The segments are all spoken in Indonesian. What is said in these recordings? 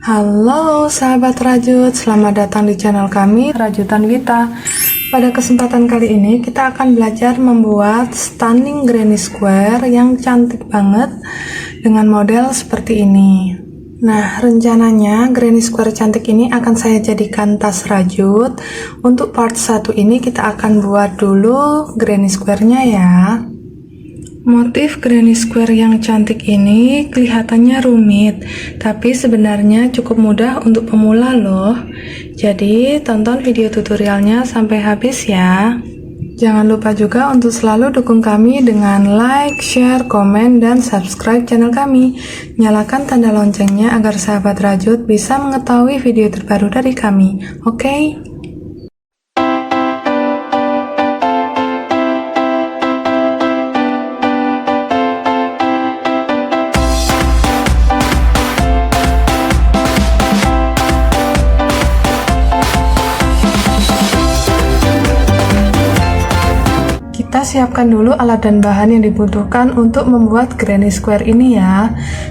Halo sahabat rajut, selamat datang di channel kami, Rajutan Wita. Pada kesempatan kali ini kita akan belajar membuat stunning granny square yang cantik banget dengan model seperti ini. Nah, rencananya granny square cantik ini akan saya jadikan tas rajut. Untuk part 1 ini kita akan buat dulu granny square-nya ya. Motif granny square yang cantik ini kelihatannya rumit, tapi sebenarnya cukup mudah untuk pemula loh. Jadi tonton video tutorialnya sampai habis ya. Jangan lupa juga untuk selalu dukung kami dengan like, share, komen, dan subscribe channel kami. Nyalakan tanda loncengnya agar sahabat rajut bisa mengetahui video terbaru dari kami. Oke? Kita siapkan dulu alat dan bahan yang dibutuhkan untuk membuat granny square ini ya.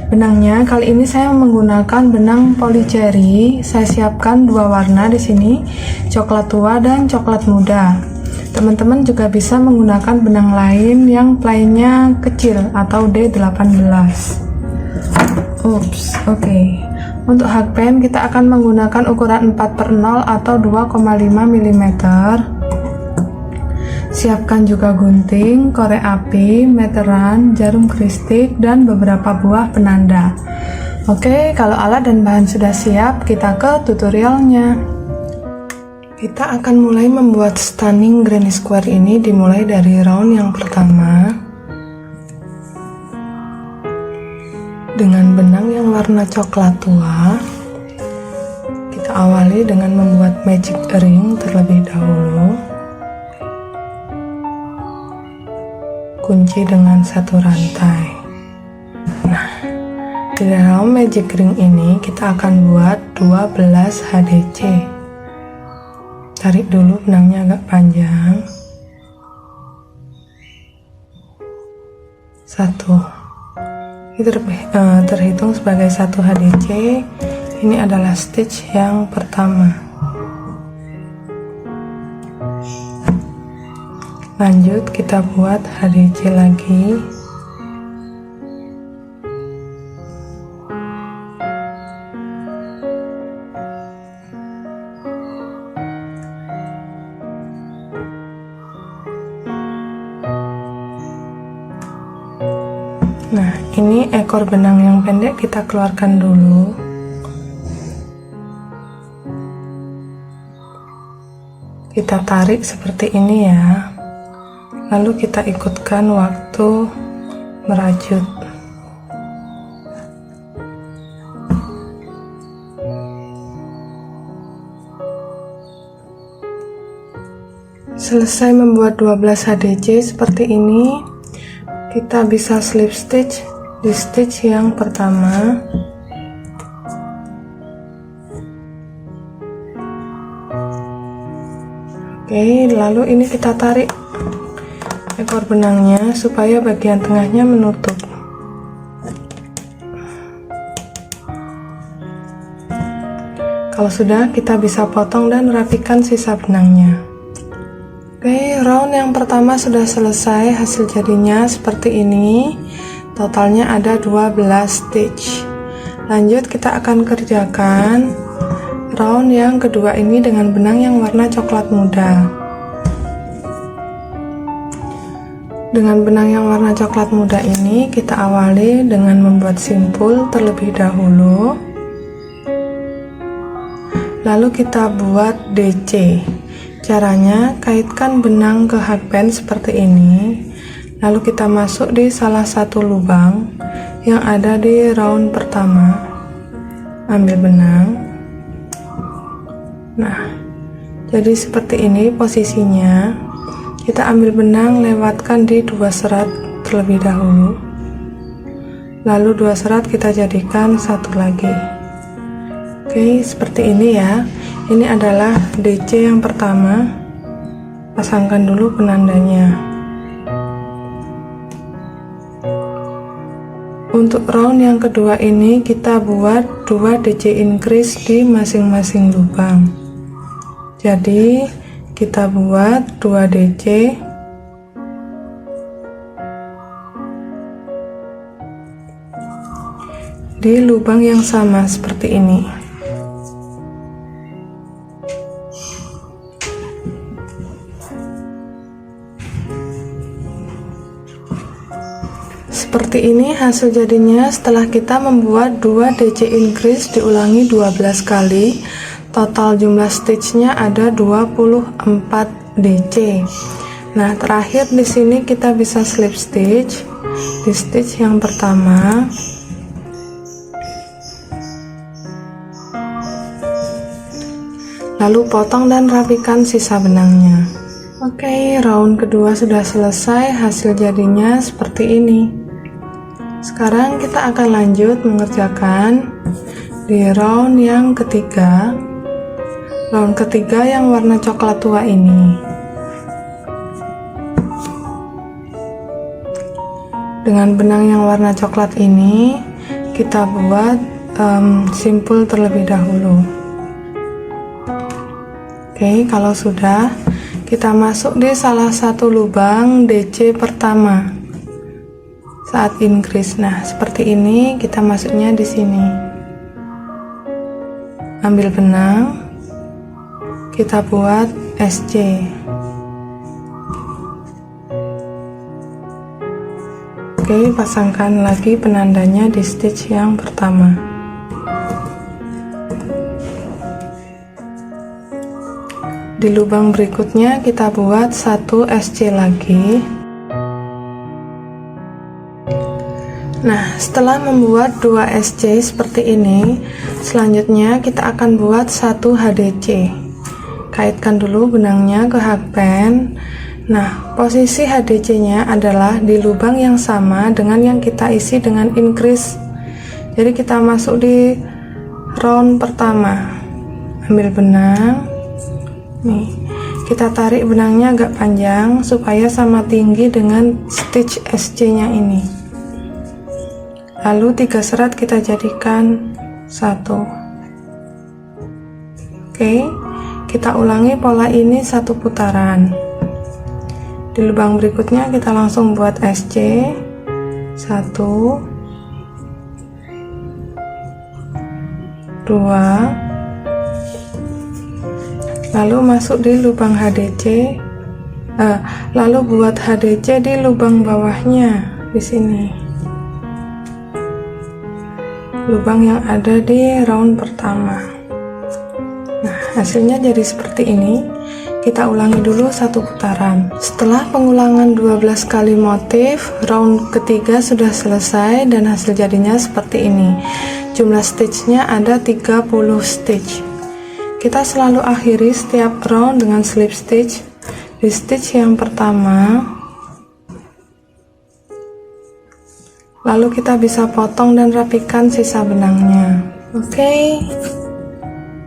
Benangnya kali ini saya menggunakan benang polycherry. Saya siapkan dua warna di sini, coklat tua dan coklat muda. Teman-teman juga bisa menggunakan benang lain yang plainnya kecil atau D18. Oke. Untuk hakpen kita akan menggunakan ukuran 4/0 atau 2,5 mm. Siapkan juga gunting, korek api, meteran, jarum kristik, dan beberapa buah penanda. Oke, kalau alat dan bahan sudah siap, kita ke tutorialnya. Kita akan mulai membuat stunning granny square ini dimulai dari round yang pertama. Dengan benang yang warna coklat tua, kita awali dengan membuat magic ring terlebih dahulu. Kunci dengan satu rantai. Nah, di dalam magic ring ini kita akan buat 12 HDC. Tarik dulu benangnya agak panjang. 1. Ini terhitung sebagai 1 HDC. Ini adalah stitch yang pertama. Lanjut kita buat HDC lagi. Nah, ini ekor benang yang pendek kita keluarkan dulu. Kita tarik seperti ini ya. Lalu kita ikutkan waktu merajut. Selesai membuat 12 HDC seperti ini, kita bisa slip stitch di stitch yang pertama. Oke, lalu ini kita tarik ekor benangnya supaya bagian tengahnya menutup. Kalau sudah, kita bisa potong dan rapikan sisa benangnya. Oke, round yang pertama sudah selesai. Hasil jadinya seperti ini. Totalnya ada 12 stitch. Lanjut kita akan kerjakan round yang kedua ini dengan benang yang warna coklat muda. Dengan benang yang warna coklat muda ini kita awali dengan membuat simpul terlebih dahulu. Lalu kita buat DC. Caranya kaitkan benang ke hakpen seperti ini. Lalu kita masuk di salah satu lubang yang ada di round pertama. Ambil benang. Nah, jadi seperti ini posisinya. Kita ambil benang, lewatkan di 2 serat terlebih dahulu. Lalu 2 serat kita jadikan satu lagi. Oke, seperti ini ya. Ini adalah DC yang pertama. Pasangkan dulu penandanya. untuk round yang kedua ini kita buat 2 DC increase di masing-masing lubang. Jadi kita buat 2 DC di lubang yang sama seperti ini. Seperti ini hasil jadinya setelah kita membuat 2 DC increase diulangi 12 kali. Total jumlah stitchnya ada 24 DC. Nah, terakhir di sini kita bisa slip stitch di stitch yang pertama. Lalu potong dan rapikan sisa benangnya. Oke, round kedua sudah selesai, hasil jadinya seperti ini. Sekarang kita akan lanjut mengerjakan di round yang ketiga. Round ketiga yang warna coklat tua ini. Dengan benang yang warna coklat ini kita buat simpul terlebih dahulu. Oke, kalau sudah, kita masuk di salah satu lubang DC pertama saat increase. Nah, seperti ini kita masuknya di sini. Ambil benang, kita buat SC. Oke, pasangkan lagi penandanya di stitch yang pertama. Di lubang berikutnya kita buat 1 SC lagi. Nah, setelah membuat 2 SC seperti ini, selanjutnya kita akan buat 1 HDC. Kaitkan dulu benangnya ke hakpen. Nah, posisi HDC nya adalah di lubang yang sama dengan yang kita isi dengan increase. Jadi kita masuk di round pertama. Ambil benang. Nih, kita tarik benangnya agak panjang supaya sama tinggi dengan stitch SC nya ini. Lalu 3 serat kita jadikan 1. Oke, kita ulangi pola ini 1 putaran. Di lubang berikutnya kita langsung buat SC 1, 2, lalu masuk di lubang HDC, lalu buat HDC di lubang bawahnya di sini, lubang yang ada di round pertama. Nah, hasilnya jadi seperti ini. Kita ulangi dulu 1 putaran. Setelah pengulangan 12 kali motif, round ketiga sudah selesai dan hasil jadinya seperti ini. Jumlah stitchnya ada 30 stitch. Kita selalu akhiri setiap round dengan slip stitch di stitch yang pertama. Lalu kita bisa potong dan rapikan sisa benangnya. Oke,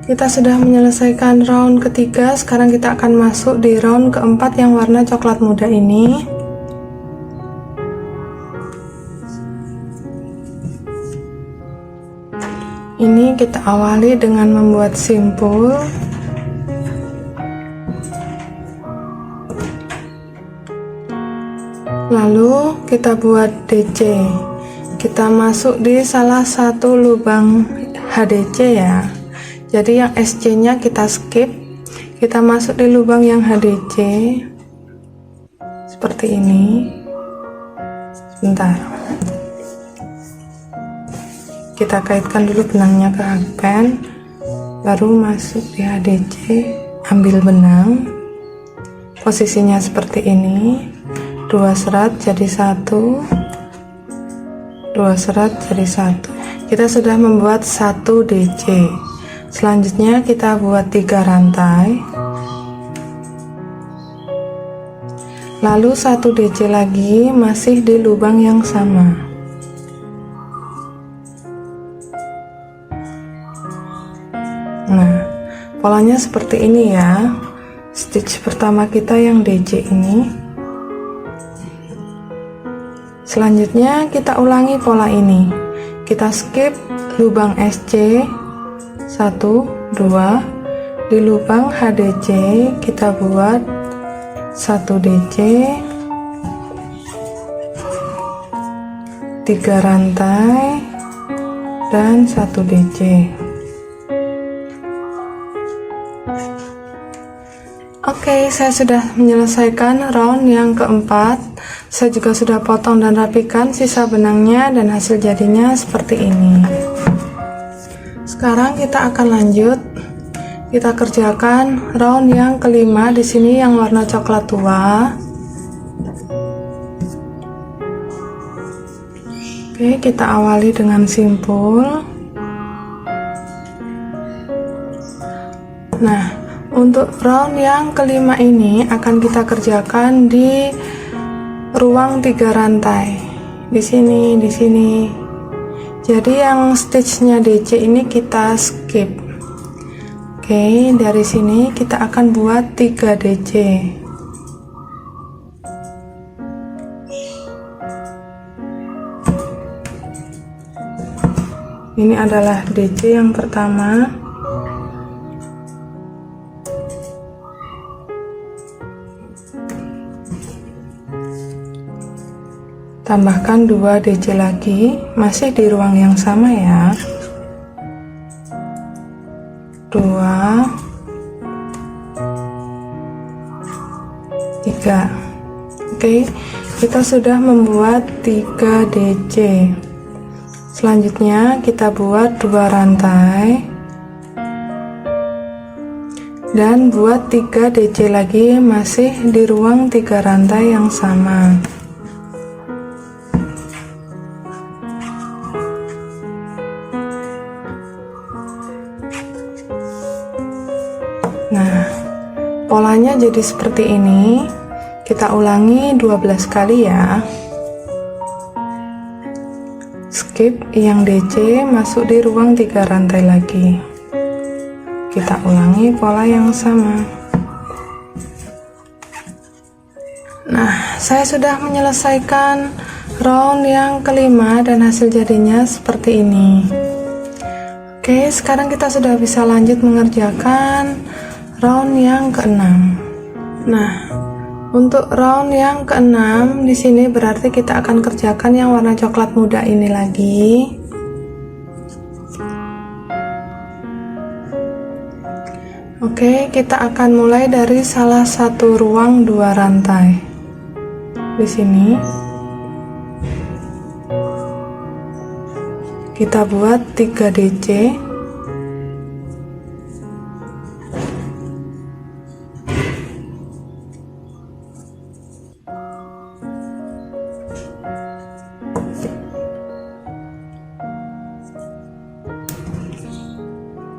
kita sudah menyelesaikan round ketiga. Sekarang kita akan masuk di round keempat yang warna coklat muda ini. Ini kita awali dengan membuat simpul. Lalu kita buat DC. Kita masuk di salah satu lubang HDC ya. Jadi yang SC nya kita skip. Kita masuk di lubang yang HDC seperti ini. Sebentar, kita kaitkan dulu benangnya ke hakpen, baru masuk di HDC. Ambil benang, posisinya seperti ini, 2 serat jadi 1, 2 serat jadi 1. Kita sudah membuat 1 DC. Selanjutnya kita buat 3 rantai, lalu 1 DC lagi masih di lubang yang sama. Nah, polanya seperti ini ya. Stitch pertama kita yang DC ini, Selanjutnya kita ulangi pola ini. Kita skip lubang SC 1, 2. Di lubang HDC kita buat 1 DC, 3 rantai dan 1 DC. Oke, saya sudah menyelesaikan round yang keempat. Saya juga sudah potong dan rapikan sisa benangnya dan hasil jadinya seperti ini. Sekarang kita akan lanjut. Kita kerjakan round yang kelima di sini yang warna coklat tua. Oke, kita awali dengan simpul. Nah, untuk round yang kelima ini akan kita kerjakan di ruang 3 rantai. Di sini, di sini. Jadi yang stitchnya DC ini kita skip. Oke, dari sini kita akan buat 3 DC. Ini adalah DC yang pertama. Tambahkan 2 DC lagi, masih di ruang yang sama ya. 2, 3. Oke, kita sudah membuat 3 DC. Selanjutnya kita buat 2 rantai dan buat 3 DC lagi, masih di ruang 3 rantai yang sama. Nah, polanya jadi seperti ini. Kita ulangi 12 kali ya. Skip yang DC, masuk di ruang 3 rantai lagi. Kita ulangi pola yang sama. Nah, saya sudah menyelesaikan round yang kelima dan hasil jadinya seperti ini. Oke, sekarang kita sudah bisa lanjut mengerjakan round yang keenam. Nah, untuk round yang keenam di sini berarti kita akan kerjakan yang warna coklat muda ini lagi. Oke, kita akan mulai dari salah satu ruang 2 rantai. Di sini kita buat 3 DC.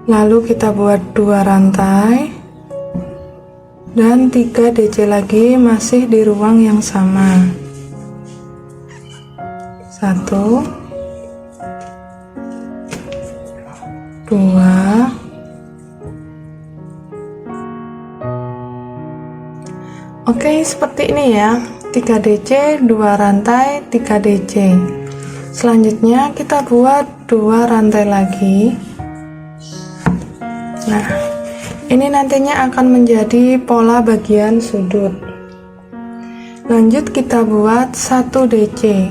Lalu kita buat 2 rantai dan 3 DC lagi, masih di ruang yang sama. 1, 2. Oke, seperti ini ya. 3 DC, 2 rantai, 3 DC. Selanjutnya kita buat 2 rantai lagi. Nah, ini nantinya akan menjadi pola bagian sudut. Lanjut kita buat 1 DC.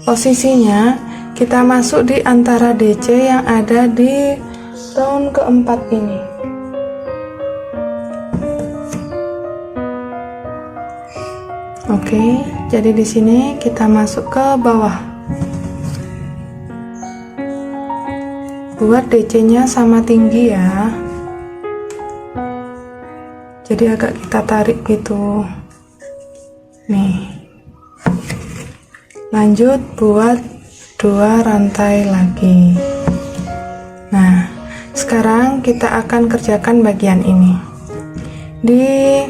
Posisinya kita masuk di antara DC yang ada di round keempat ini. Oke, jadi di sini kita masuk ke bawah. Buat DC-nya sama tinggi ya. Jadi agak kita tarik gitu. Nih. Lanjut buat 2 rantai lagi. Nah, sekarang kita akan kerjakan bagian ini. Di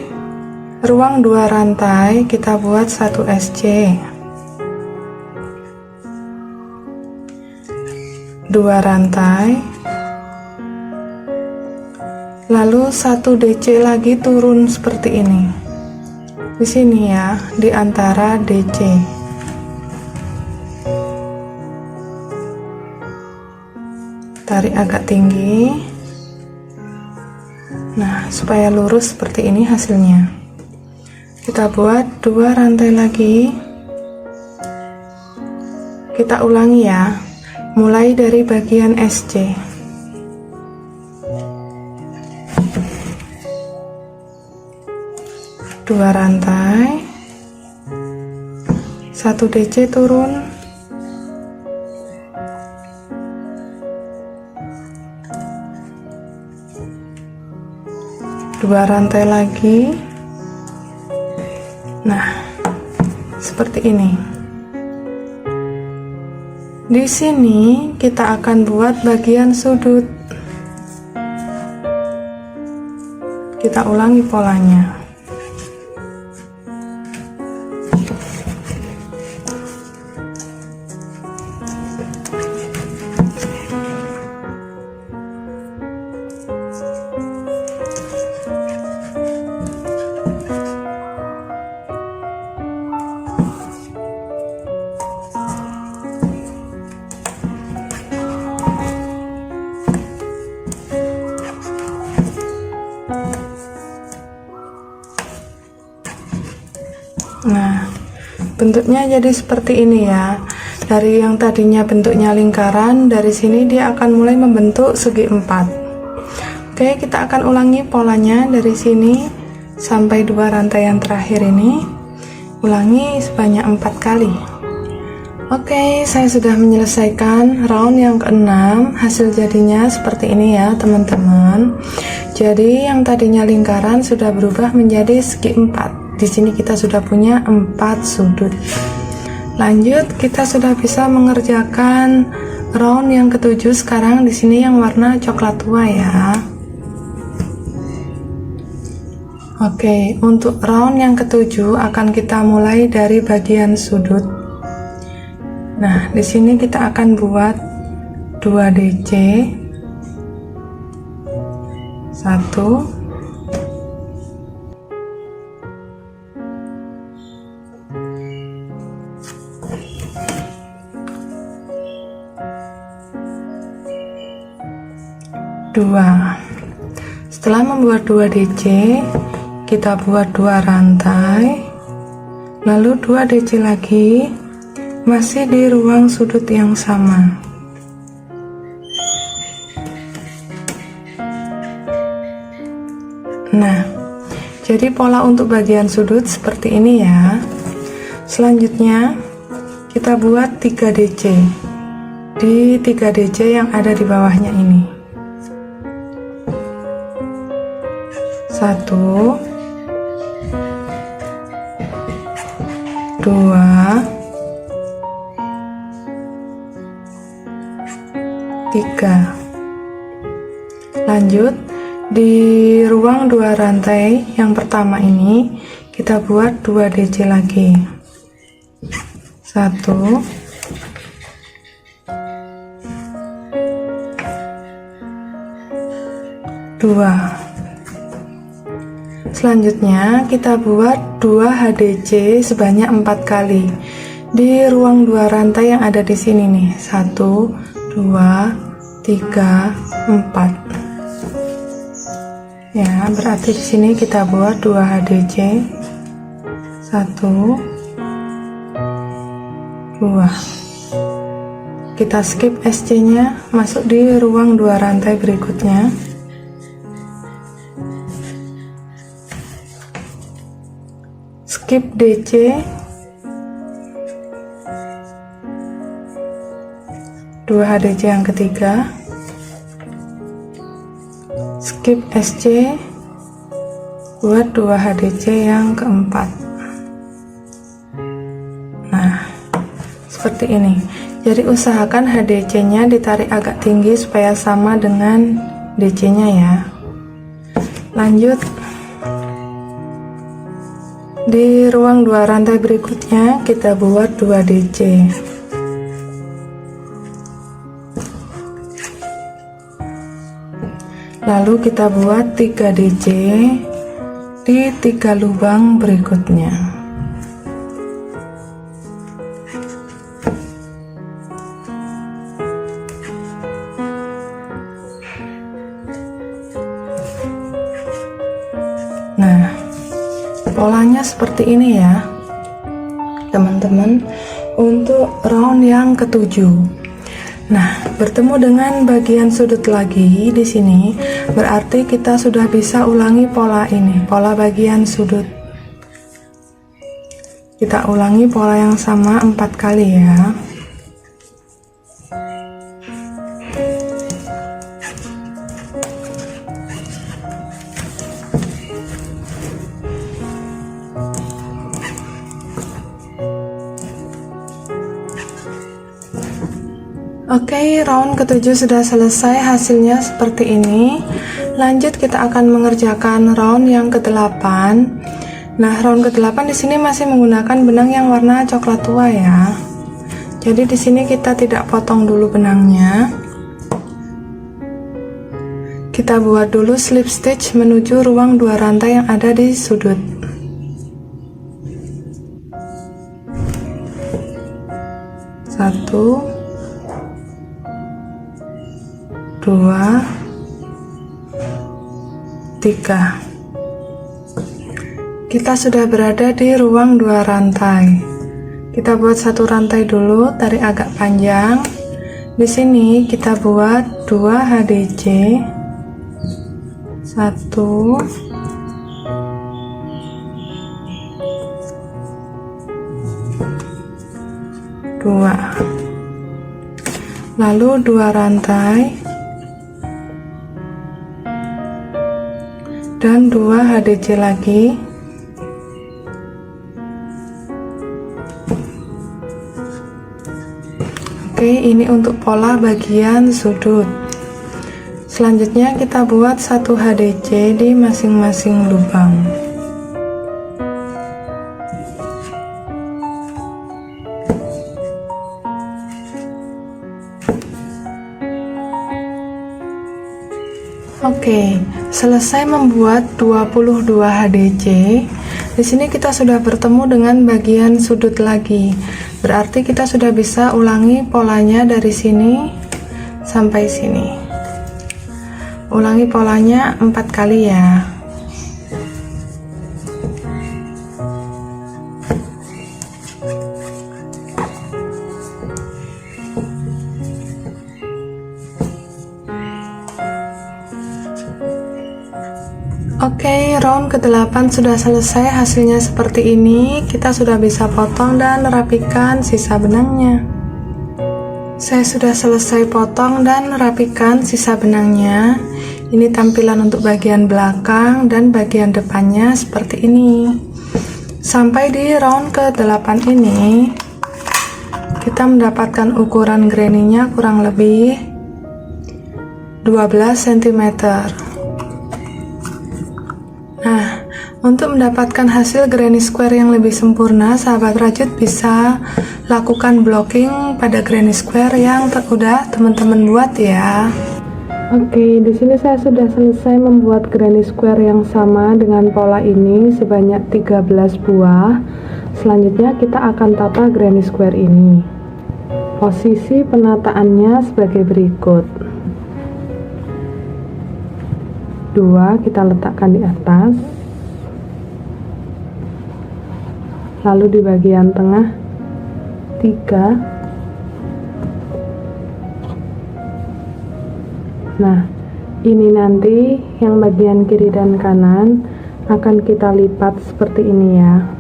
ruang 2 rantai kita buat 1 SC. 2 rantai, lalu 1 DC lagi turun seperti ini. Di sini ya, di antara DC. tarik agak tinggi. Nah, supaya lurus seperti ini hasilnya. Kita buat 2 rantai lagi. Kita ulangi ya, mulai dari bagian SC. Dua rantai, 1 DC turun, dua rantai lagi. Nah, seperti ini. Di sini kita akan buat bagian sudut. Kita ulangi polanya. Nah, bentuknya jadi seperti ini ya. Dari yang tadinya bentuknya lingkaran, dari sini dia akan mulai membentuk segi 4. Oke, kita akan ulangi polanya dari sini sampai 2 rantai yang terakhir ini. Ulangi sebanyak 4 kali. Oke, saya sudah menyelesaikan round yang ke-6. Hasil jadinya seperti ini ya, teman-teman. Jadi yang tadinya lingkaran sudah berubah menjadi segi 4. Di sini kita sudah punya 4 sudut. Lanjut, kita sudah bisa mengerjakan round yang ke-7 sekarang. Di sini yang warna coklat tua ya. Oke, untuk round yang ke-7 akan kita mulai dari bagian sudut. Nah, di sini kita akan buat 2 DC, 1, 2. Setelah membuat 2 DC, kita buat 2 rantai, lalu 2 DC lagi, masih di ruang sudut yang sama. Nah, jadi pola untuk bagian sudut seperti ini ya. Selanjutnya kita buat 3 DC di 3 DC yang ada di bawahnya ini. 1, 2, 3. Lanjut, di ruang 2 rantai yang pertama ini kita buat 2 DC lagi. 1, 2. Selanjutnya kita buat 2 HDC sebanyak 4 kali di ruang 2 rantai yang ada di sini nih. 1, 2, 3, 4. Ya, berarti di sini kita buat 2 HDC. 1, 2. Kita skip SC-nya, masuk di ruang 2 rantai berikutnya. Skip DC, 2 HDC yang ketiga, skip SC, buat 2 HDC yang keempat. Nah, seperti ini. Jadi usahakan HDC nya ditarik agak tinggi supaya sama dengan DC nya ya. Lanjut, di ruang 2 rantai berikutnya kita buat 2 DC. Lalu kita buat 3 DC di 3 lubang berikutnya. Nah, polanya seperti ini ya teman-teman untuk round yang ketujuh. Nah, bertemu dengan bagian sudut lagi di sini, berarti kita sudah bisa ulangi pola ini, pola bagian sudut. Kita ulangi pola yang sama 4 kali ya. Oke, round ketujuh sudah selesai, hasilnya seperti ini. Lanjut kita akan mengerjakan round yang ke-8. Nah, round ke-8 di sini masih menggunakan benang yang warna coklat tua ya. Jadi di sini kita tidak potong dulu benangnya. Kita buat dulu slip stitch menuju ruang 2 rantai yang ada di sudut. Satu, 2, 3. Kita sudah berada di ruang 2 rantai. Kita buat 1 rantai dulu, tarik agak panjang. Di sini kita buat 2 HDC. 1, 2. Lalu 2 rantai. Dan 2 HDC lagi. Oke, ini untuk pola bagian sudut. Selanjutnya kita buat 1 HDC di masing-masing lubang. Oke, selesai membuat 22 HDC. Di sini kita sudah bertemu dengan bagian sudut lagi. Berarti kita sudah bisa ulangi polanya dari sini sampai sini. Ulangi polanya 4 kali ya. Oke, round ke-8 sudah selesai, hasilnya seperti ini. Kita sudah bisa potong dan rapikan sisa benangnya. Saya sudah selesai potong dan rapikan sisa benangnya. Ini tampilan untuk bagian belakang dan bagian depannya seperti ini. Sampai di round ke-8 ini, kita mendapatkan ukuran granny-nya kurang lebih 12 cm. Nah, untuk mendapatkan hasil granny square yang lebih sempurna, sahabat rajut bisa lakukan blocking pada granny square yang udah teman-teman buat ya. Oke, di sini saya sudah selesai membuat granny square yang sama dengan pola ini sebanyak 13 buah. Selanjutnya kita akan tata granny square ini. Posisi penataannya sebagai berikut. 2 kita letakkan di atas, lalu di bagian tengah 3. Nah, ini nanti yang bagian kiri dan kanan akan kita lipat seperti ini ya.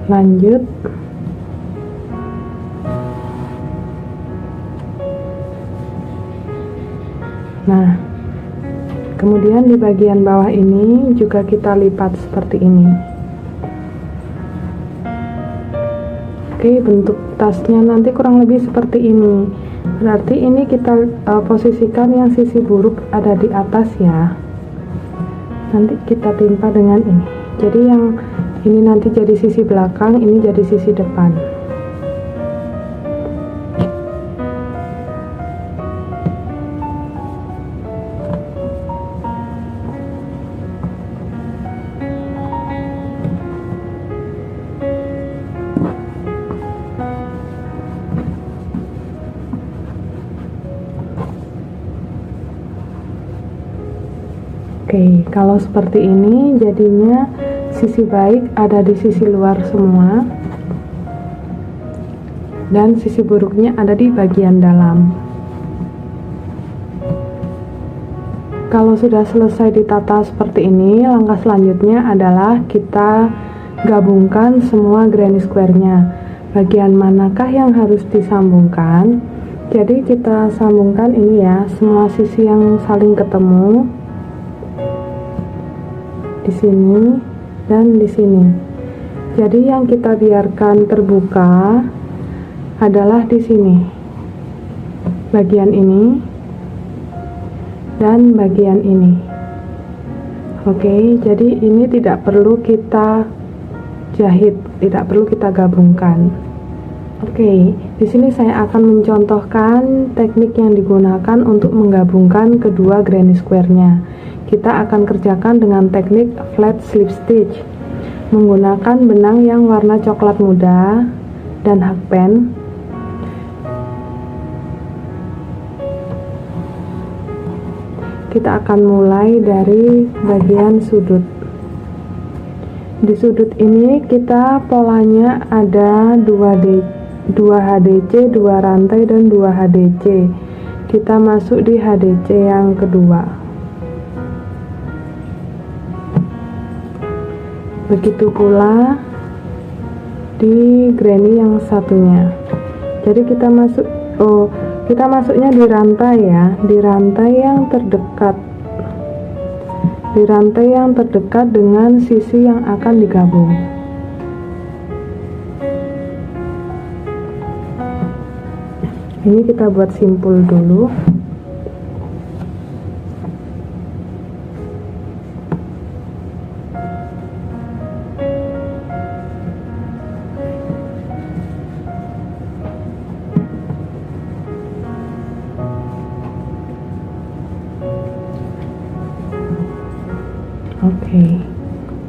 Lanjut, nah kemudian di bagian bawah ini juga kita lipat seperti ini. Oke, bentuk tasnya nanti kurang lebih seperti ini. Berarti ini kita posisikan yang sisi buruk ada di atas ya. Nanti kita timpa dengan ini. Jadi yang ini nanti jadi sisi belakang, ini jadi sisi depan. Oke, kalau seperti ini jadinya sisi baik ada di sisi luar semua dan sisi buruknya ada di bagian dalam. Kalau sudah selesai ditata seperti ini, langkah selanjutnya adalah kita gabungkan semua granny square-nya. Bagian manakah yang harus disambungkan? Jadi kita sambungkan ini ya, semua sisi yang saling ketemu di sini dan di sini. Jadi yang kita biarkan terbuka adalah di sini, bagian ini dan bagian ini. Oke, jadi ini tidak perlu kita jahit, tidak perlu kita gabungkan. Oke, di sini saya akan mencontohkan teknik yang digunakan untuk menggabungkan kedua granny square-nya. Kita akan kerjakan dengan teknik flat slip stitch menggunakan benang yang warna coklat muda dan hakpen. Kita akan mulai dari bagian sudut. Di sudut ini kita polanya ada 2 HDC, 2 rantai dan 2 HDC. Kita masuk di HDC yang kedua. Begitu pula di granny yang satunya. Jadi kita masuknya di rantai ya, di rantai yang terdekat. Di rantai yang terdekat dengan sisi yang akan digabung. Ini kita buat simpul dulu. Oke,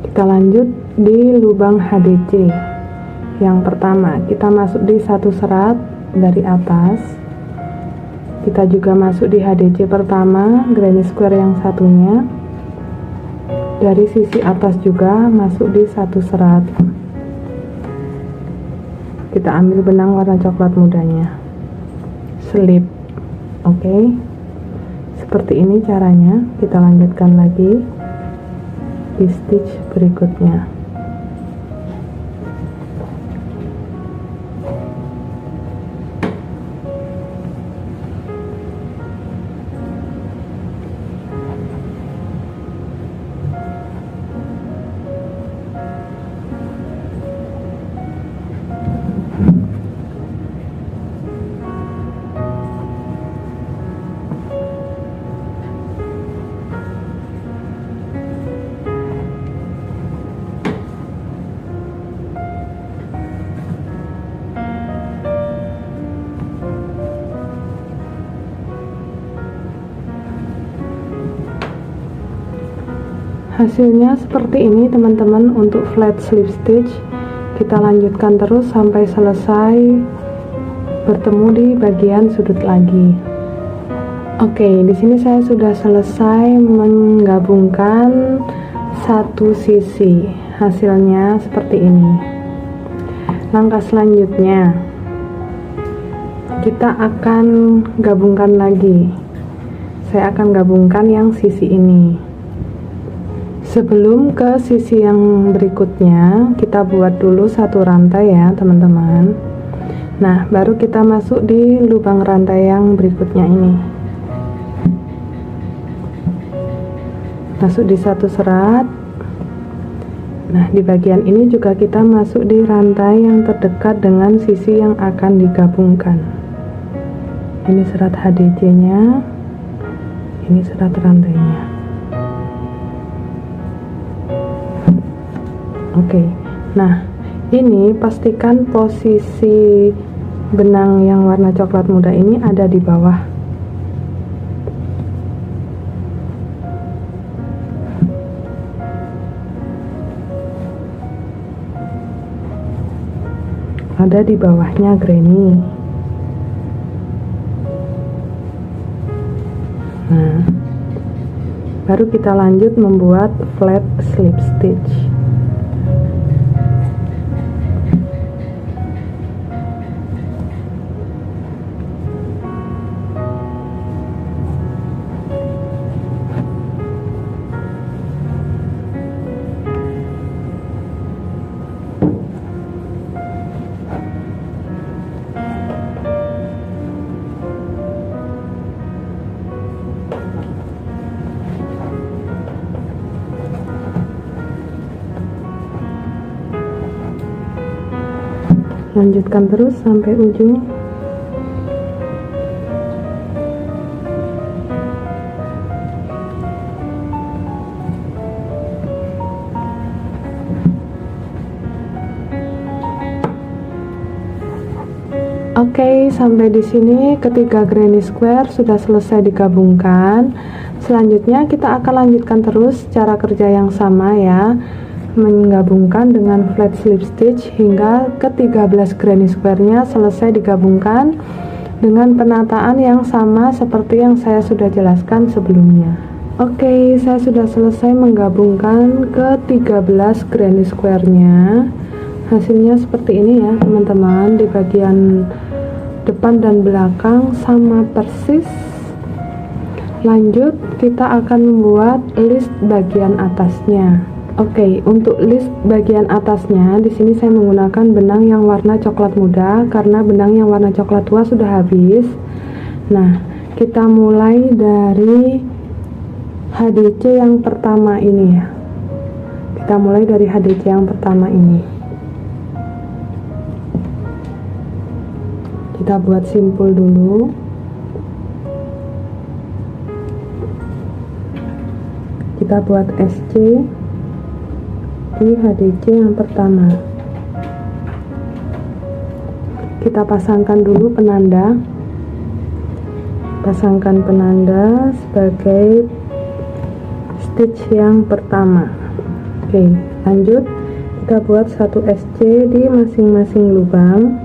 kita lanjut di lubang HDC yang pertama. Kita masuk di satu serat dari atas. Kita juga masuk di HDC pertama, granny square yang satunya. Dari sisi atas juga masuk di satu serat. Kita ambil benang warna coklat mudanya, selip. Oke, seperti ini caranya. Kita lanjutkan lagi di stitch berikutnya. Hasilnya seperti ini teman-teman untuk flat slip stitch. Kita lanjutkan terus sampai selesai bertemu di bagian sudut lagi. Oke, di sini saya sudah selesai menggabungkan satu sisi. Hasilnya seperti ini. Langkah selanjutnya kita akan gabungkan lagi. Saya akan gabungkan yang sisi ini. Sebelum ke sisi yang berikutnya, kita buat dulu satu rantai ya teman-teman. Nah, baru kita masuk di lubang rantai yang berikutnya ini. Masuk di satu serat. Nah, di bagian ini juga kita masuk di rantai yang terdekat dengan sisi yang akan digabungkan. Ini serat HDC-nya, ini serat rantainya. Oke, nah ini pastikan posisi benang yang warna coklat muda ini ada di bawah. Ada di bawahnya granny. Nah, baru kita lanjut membuat flat slip stitch. Lanjutkan terus sampai ujung. Oke, sampai di sini ketiga granny square sudah selesai digabungkan. Selanjutnya kita akan lanjutkan terus cara kerja yang sama ya, menggabungkan dengan flat slip stitch hingga ke-13 granny square-nya selesai digabungkan dengan penataan yang sama seperti yang saya sudah jelaskan sebelumnya. Oke, saya sudah selesai menggabungkan ke-13 granny square-nya. Hasilnya seperti ini ya teman-teman, di bagian depan dan belakang sama persis. Lanjut kita akan membuat list bagian atasnya. Oke, untuk list bagian atasnya di sini saya menggunakan benang yang warna coklat muda karena benang yang warna coklat tua sudah habis. Nah, kita mulai dari HDC yang pertama ini ya. Kita mulai dari HDC yang pertama ini. Kita buat simpul dulu. Kita buat SC di HDC yang pertama. Kita pasangkan dulu penanda, pasangkan penanda sebagai stitch yang pertama. Oke, lanjut kita buat satu SC di masing-masing lubang.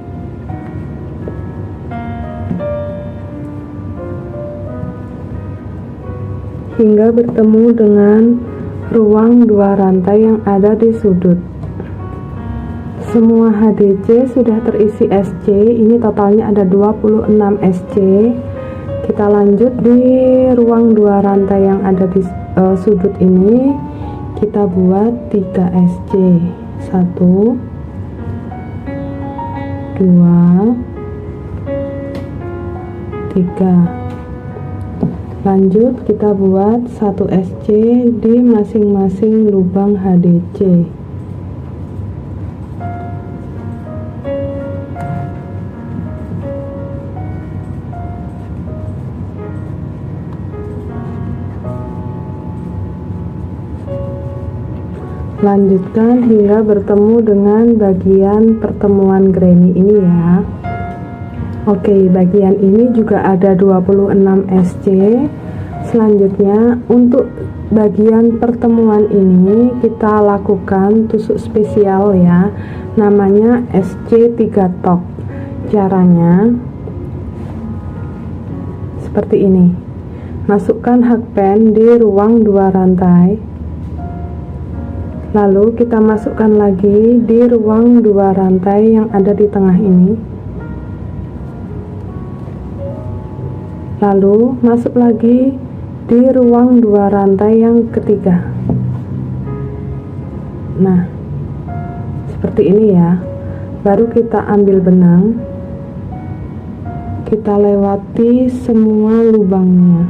Hingga bertemu dengan ruang dua rantai yang ada di sudut. Semua HDC sudah terisi SC, ini totalnya ada 26 SC. Kita lanjut di ruang dua rantai yang ada di sudut ini, kita buat 3 SC. 1 2 3. Lanjut kita buat 1 SC di masing-masing lubang HDC. Lanjutkan hingga bertemu dengan bagian pertemuan granny ini ya. Oke, bagian ini juga ada 26 SC. Selanjutnya untuk bagian pertemuan ini kita lakukan tusuk spesial ya, namanya SC 3 top. Caranya seperti ini. Masukkan hakpen di ruang dua rantai, lalu kita masukkan lagi di ruang dua rantai yang ada di tengah ini. Lalu masuk lagi di ruang dua rantai yang ketiga. Nah, seperti ini ya. Baru kita ambil benang, kita lewati semua lubangnya.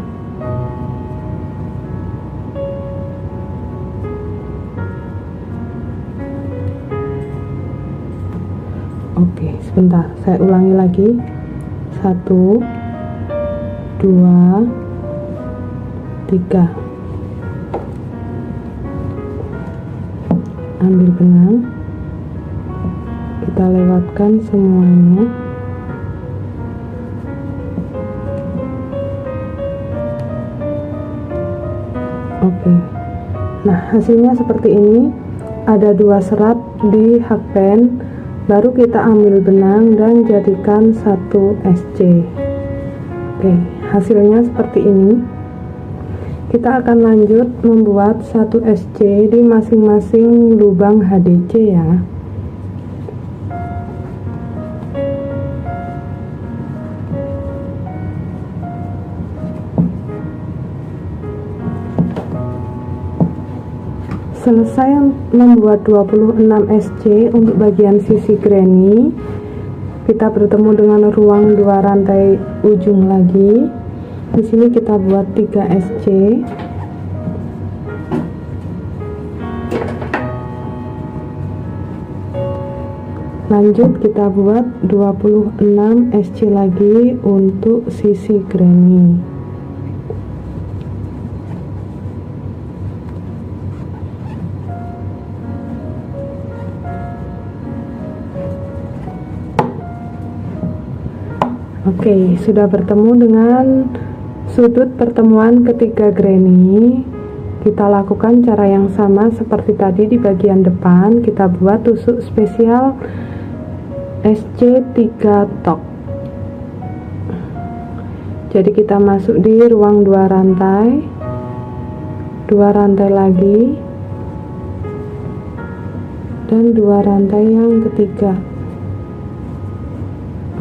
Oke, sebentar, saya ulangi lagi. 1 2 3. Ambil benang, kita lewatkan semuanya. Oke, nah hasilnya seperti ini. Ada 2 serat di hakpen, baru kita ambil benang dan jadikan 1 SC. Oke, hasilnya seperti ini. kita akan lanjut membuat 1 SC di masing-masing lubang HDC ya. Selesai membuat 26 SC untuk bagian sisi granny, kita bertemu dengan ruang 2 rantai ujung lagi. Di sini kita buat 3 SC. Lanjut kita buat 26 SC lagi untuk sisi granny. Oke, sudah bertemu dengan sudut pertemuan ketiga granny. Kita lakukan cara yang sama seperti tadi di bagian depan. Kita buat tusuk spesial SC3 top. Jadi kita masuk di ruang 2 rantai, 2 rantai lagi, dan 2 rantai yang ketiga.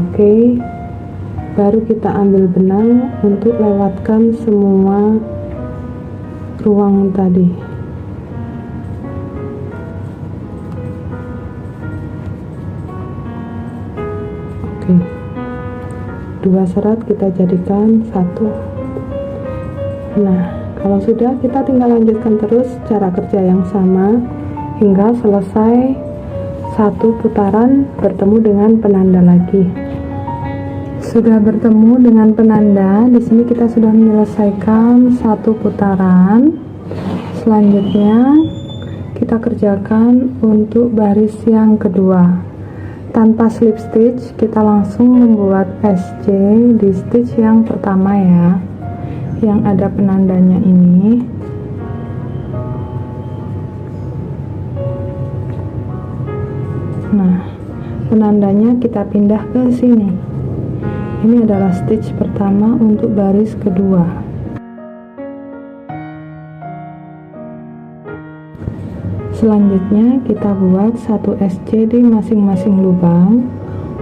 Oke, baru kita ambil benang untuk lewatkan semua ruang tadi. Oke, 2 serat kita jadikan 1. Nah, kalau sudah, kita tinggal lanjutkan terus cara kerja yang sama hingga selesai 1 putaran bertemu dengan penanda lagi. Sudah bertemu dengan penanda, di sini kita sudah menyelesaikan 1 putaran. Selanjutnya kita kerjakan untuk baris yang kedua. Tanpa slip stitch, kita langsung membuat SC di stitch yang pertama ya, yang ada penandanya ini. Nah, penandanya kita pindah ke sini. Ini adalah stitch pertama untuk baris kedua. Selanjutnya kita buat 1 SC di masing-masing lubang.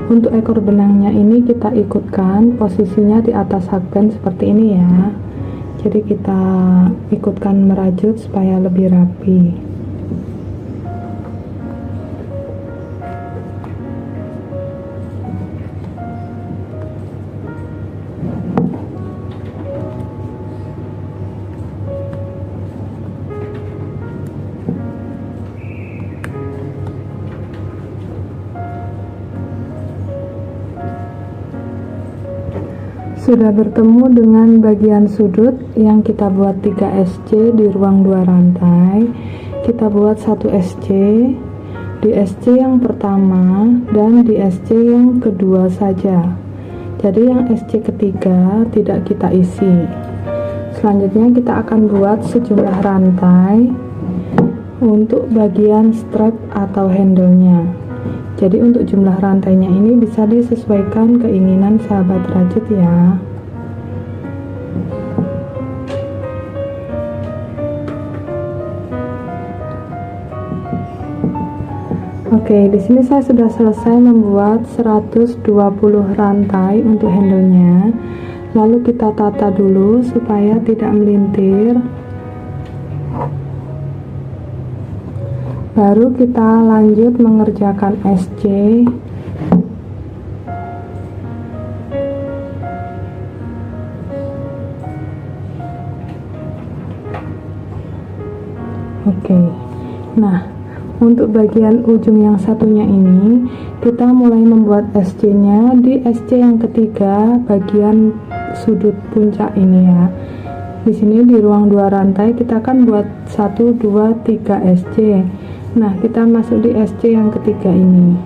Untuk ekor benangnya ini kita ikutkan posisinya di atas hakband seperti ini ya. Jadi kita ikutkan merajut supaya lebih rapi. Sudah bertemu dengan bagian sudut yang kita buat 3 SC di ruang 2 rantai. Kita buat 1 SC di SC yang pertama dan di SC yang kedua saja. Jadi yang SC ketiga tidak kita isi. Selanjutnya kita akan buat sejumlah rantai untuk bagian strap atau handle-nya. Jadi untuk jumlah rantainya ini bisa disesuaikan keinginan sahabat rajut ya. Oke, di sini saya sudah selesai membuat 120 rantai untuk handle-nya. Lalu kita tata dulu supaya tidak melintir. Baru kita lanjut mengerjakan SC. Oke. Nah, untuk bagian ujung yang satunya ini kita mulai membuat SC-nya di SC yang ketiga bagian sudut puncak ini ya. Di sini di ruang 2 rantai kita akan buat 1 2 3 SC. Nah, kita masuk di SC yang ketiga ini.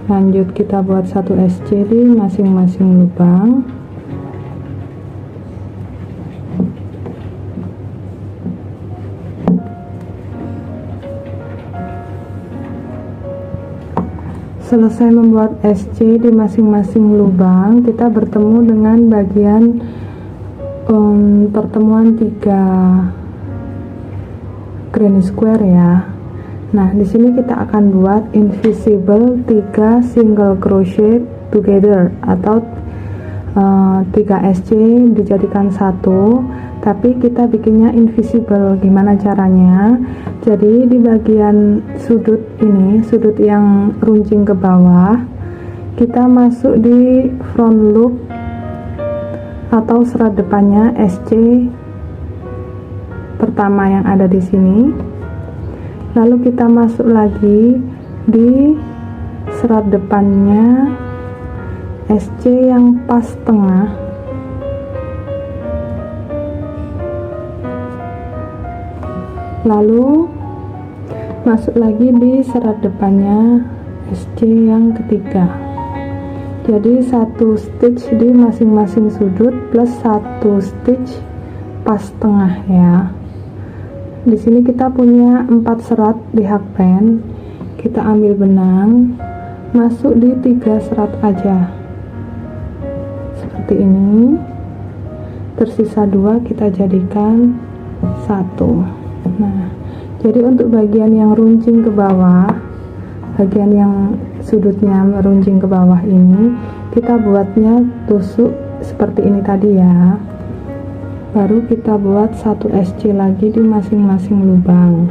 Lanjut kita buat 1 SC di masing-masing lubang. Selesai membuat SC di masing-masing lubang, kita bertemu dengan bagian pertemuan 3 granny square ya. Nah, di sini kita akan buat invisible 3 single crochet together atau 3 SC dijadikan satu, tapi kita bikinnya invisible. Gimana caranya? Jadi di bagian sudut ini, sudut yang runcing ke bawah, kita masuk di front loop atau serat depannya SC pertama yang ada di sini. Lalu kita masuk lagi di serat depannya SC yang pas tengah, lalu masuk lagi di serat depannya SC yang ketiga. Jadi satu stitch di masing-masing sudut plus satu stitch pas tengah ya. Di sini kita punya 4 serat di hakpen, kita ambil benang, masuk di 3 serat aja seperti ini, tersisa 2 kita jadikan 1. Nah, jadi untuk bagian yang runcing ke bawah, bagian yang sudutnya meruncing ke bawah ini, kita buatnya tusuk seperti ini tadi ya. Baru kita buat 1 SC lagi di masing-masing lubang.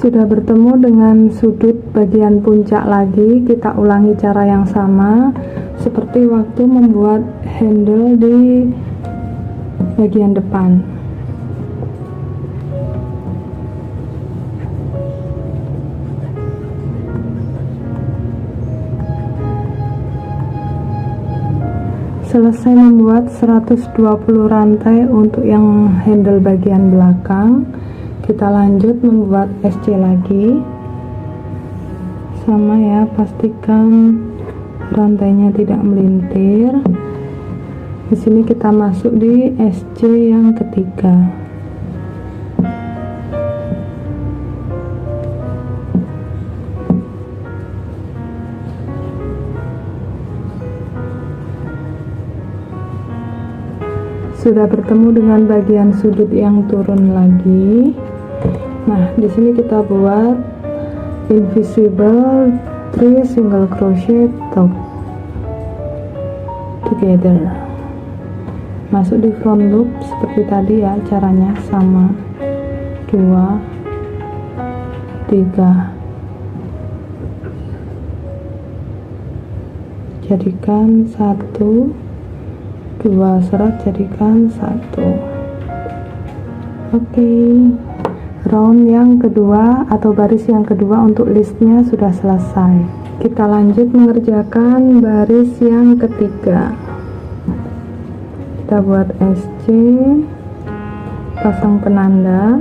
Sudah bertemu dengan sudut bagian puncak lagi, kita ulangi cara yang sama seperti waktu membuat handle di bagian depan. Selesai membuat 120 rantai untuk yang handle bagian belakang, kita lanjut membuat SC lagi. Sama ya, pastikan rantainya tidak melintir. Di sini kita masuk di SC yang ketiga. Sudah bertemu dengan bagian sudut yang turun lagi. Nah, di sini kita buat invisible 3 single crochet together. Masuk di front loop seperti tadi ya, caranya sama. 2 3, jadikan 1, 2 serat jadikan 1. Oke, round yang kedua atau baris yang kedua untuk listnya sudah selesai. Kita lanjut mengerjakan baris yang ketiga. Kita buat SC, pasang penanda.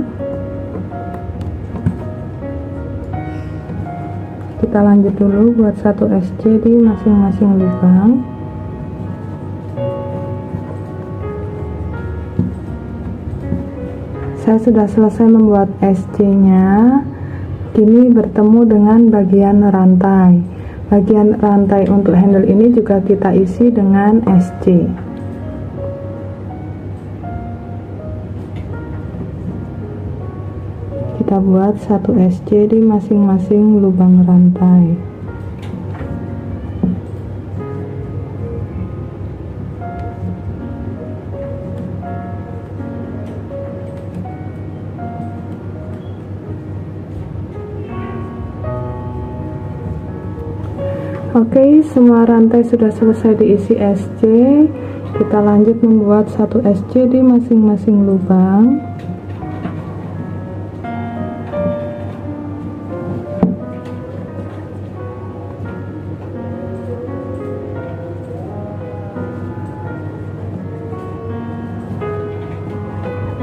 Kita lanjut dulu buat 1 SC di masing-masing lubang. Saya sudah selesai membuat SC-nya. Kini bertemu dengan bagian rantai. Bagian rantai untuk handle ini juga kita isi dengan SC. Kita buat 1 SC di masing-masing lubang rantai. Oke, semua rantai sudah selesai diisi SC. Kita lanjut membuat 1 SC di masing-masing lubang.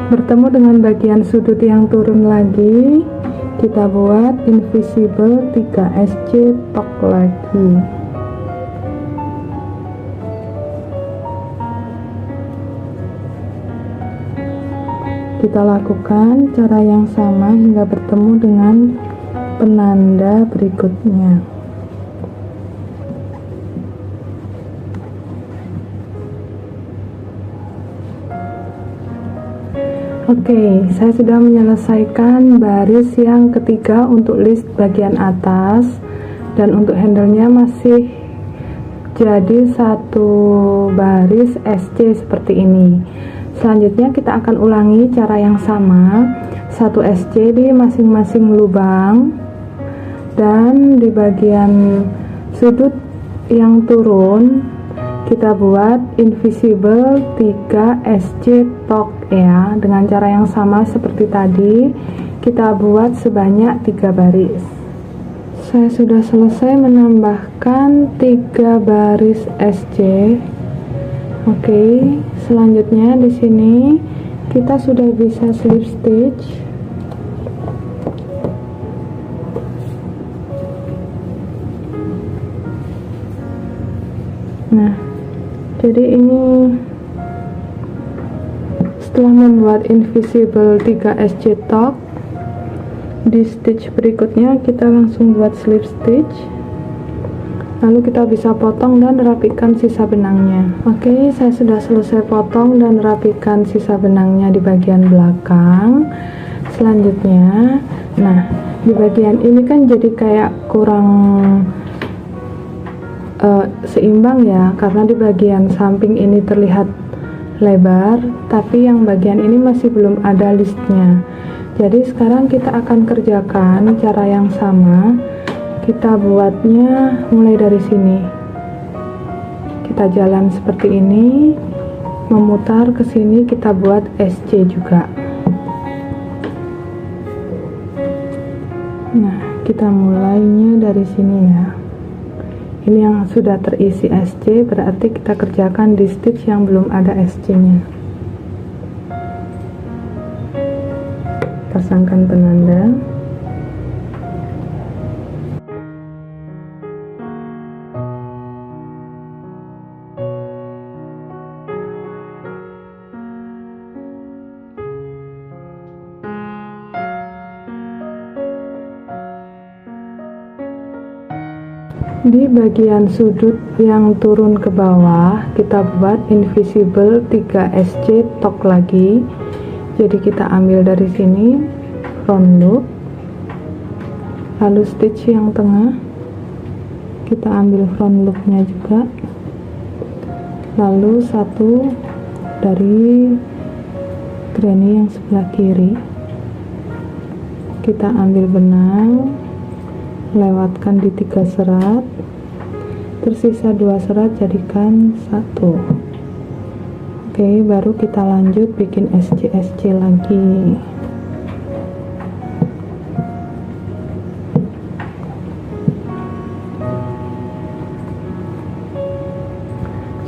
Bertemu dengan bagian sudut yang turun lagi, kita buat invisible 3 SC tok lagi. Kita lakukan cara yang sama hingga bertemu dengan penanda berikutnya. Oke, saya sudah menyelesaikan baris yang ketiga untuk list bagian atas, dan untuk handle-nya masih jadi satu baris SC seperti ini. Selanjutnya kita akan ulangi cara yang sama, satu SC di masing-masing lubang, dan di bagian sudut yang turun kita buat invisible 3 SC top ya. Dengan cara yang sama seperti tadi, kita buat sebanyak 3 baris. Saya sudah selesai menambahkan 3 baris SC. Oke, selanjutnya di sini kita sudah bisa slip stitch. Nah, jadi ini setelah membuat invisible 3 SC top, di stitch berikutnya kita langsung buat slip stitch, lalu kita bisa potong dan rapikan sisa benangnya. Oke, saya sudah selesai potong dan rapikan sisa benangnya di bagian belakang. Selanjutnya, nah di bagian ini kan jadi kayak kurang seimbang ya, karena di bagian samping ini terlihat lebar, tapi yang bagian ini masih belum ada listnya. Jadi sekarang kita akan kerjakan cara yang sama. Kita buatnya mulai dari sini, kita jalan seperti ini, memutar ke sini, kita buat SC juga. Nah, kita mulainya dari sini ya. Ini yang sudah terisi SC, berarti kita kerjakan di stitch yang belum ada SC nya. Pasangkan penanda. Di bagian sudut yang turun ke bawah, kita buat invisible 3 SC top lagi. Jadi kita ambil dari sini front loop, lalu stitch yang tengah, kita ambil front loopnya juga, lalu satu dari granny yang sebelah kiri, kita ambil benang, lewatkan di 3 serat, tersisa 2 serat, jadikan 1. Oke, baru kita lanjut bikin SC lagi.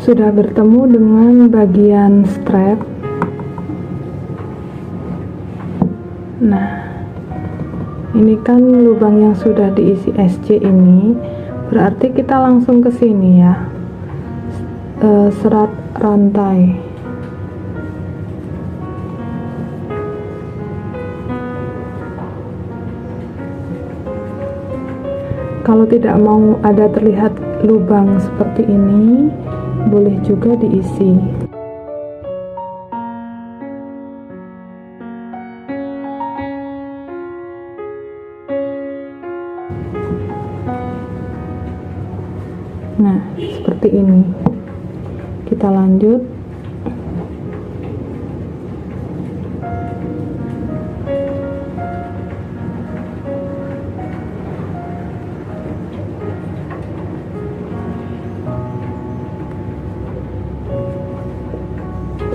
Sudah bertemu dengan bagian strap. Nah, ini kan lubang yang sudah diisi SC ini, berarti kita langsung ke sini ya, serat rantai. Kalau tidak mau ada terlihat lubang seperti ini, boleh juga diisi. Nah, seperti ini. Kita lanjut.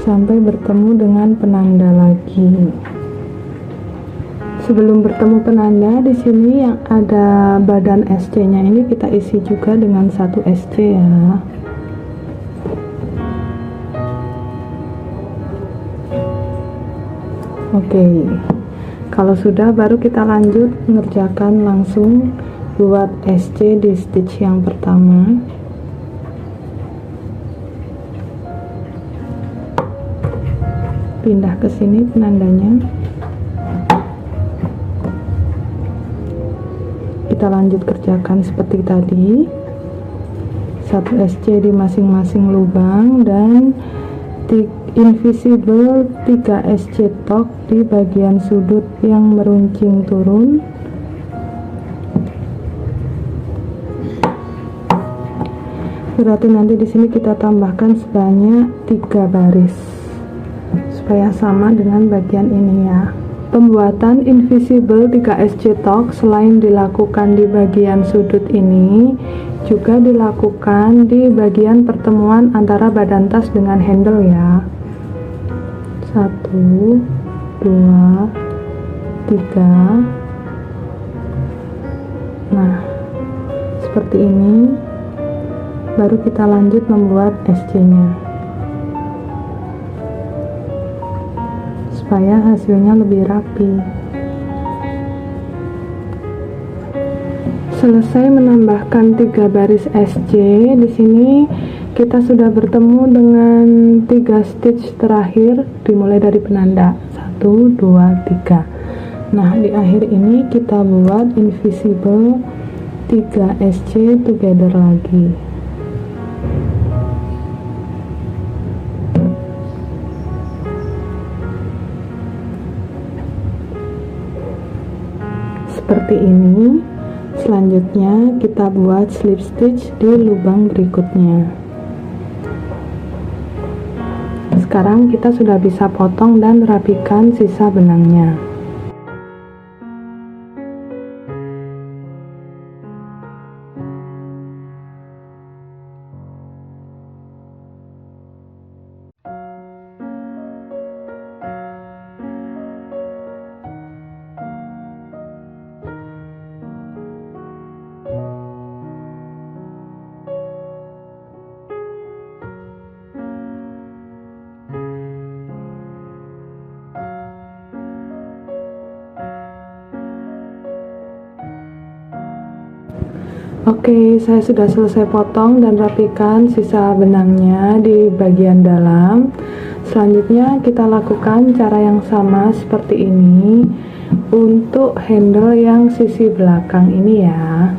Sampai bertemu dengan penanda lagi. Sebelum bertemu penanda, di sini yang ada badan SC-nya ini kita isi juga dengan 1 SC ya. Oke, kalau sudah baru kita lanjut mengerjakan langsung buat SC di stitch yang pertama. pindah ke sini penandanya. Kita lanjut kerjakan seperti tadi, 1 SC di masing-masing lubang dan invisible 3 SC top di bagian sudut yang meruncing turun. Berarti nanti di sini kita tambahkan sebanyak 3 baris supaya sama dengan bagian ini ya. Pembuatan invisible 3 SC top selain dilakukan di bagian sudut ini, juga dilakukan di bagian pertemuan antara badan tas dengan handle ya. 1, 2, 3. Nah, seperti ini. Baru kita lanjut membuat SC-nya supaya hasilnya lebih rapi. Selesai menambahkan 3 baris SC, di sini kita sudah bertemu dengan 3 stitch terakhir dimulai dari penanda 1, 2, 3. Nah, di akhir ini kita buat invisible 3 SC together lagi. Seperti ini. Selanjutnya kita buat slip stitch di lubang berikutnya. Sekarang kita sudah bisa potong dan rapikan sisa benangnya. Oke, saya sudah selesai potong dan rapikan sisa benangnya di bagian dalam. Selanjutnya kita lakukan cara yang sama seperti ini untuk handle yang sisi belakang ini ya.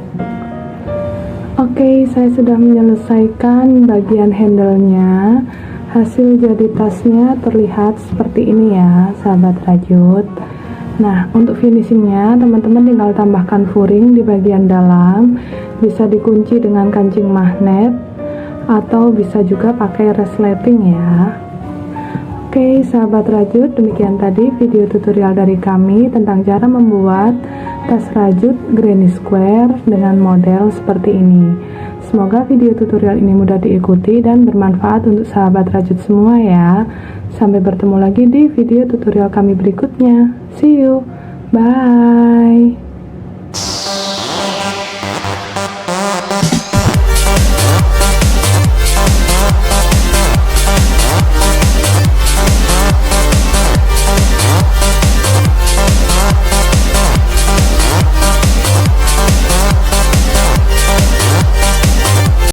Oke, saya sudah menyelesaikan bagian handle-nya. Hasil jadi tasnya terlihat seperti ini ya, sahabat rajut. Nah, untuk finishingnya teman-teman tinggal tambahkan furing di bagian dalam, bisa dikunci dengan kancing magnet atau bisa juga pakai resleting ya. Oke sahabat rajut, demikian tadi video tutorial dari kami tentang cara membuat tas rajut granny square dengan model seperti ini. Semoga video tutorial ini mudah diikuti dan bermanfaat untuk sahabat rajut semua ya. Sampai bertemu lagi di video tutorial kami berikutnya. See you, bye.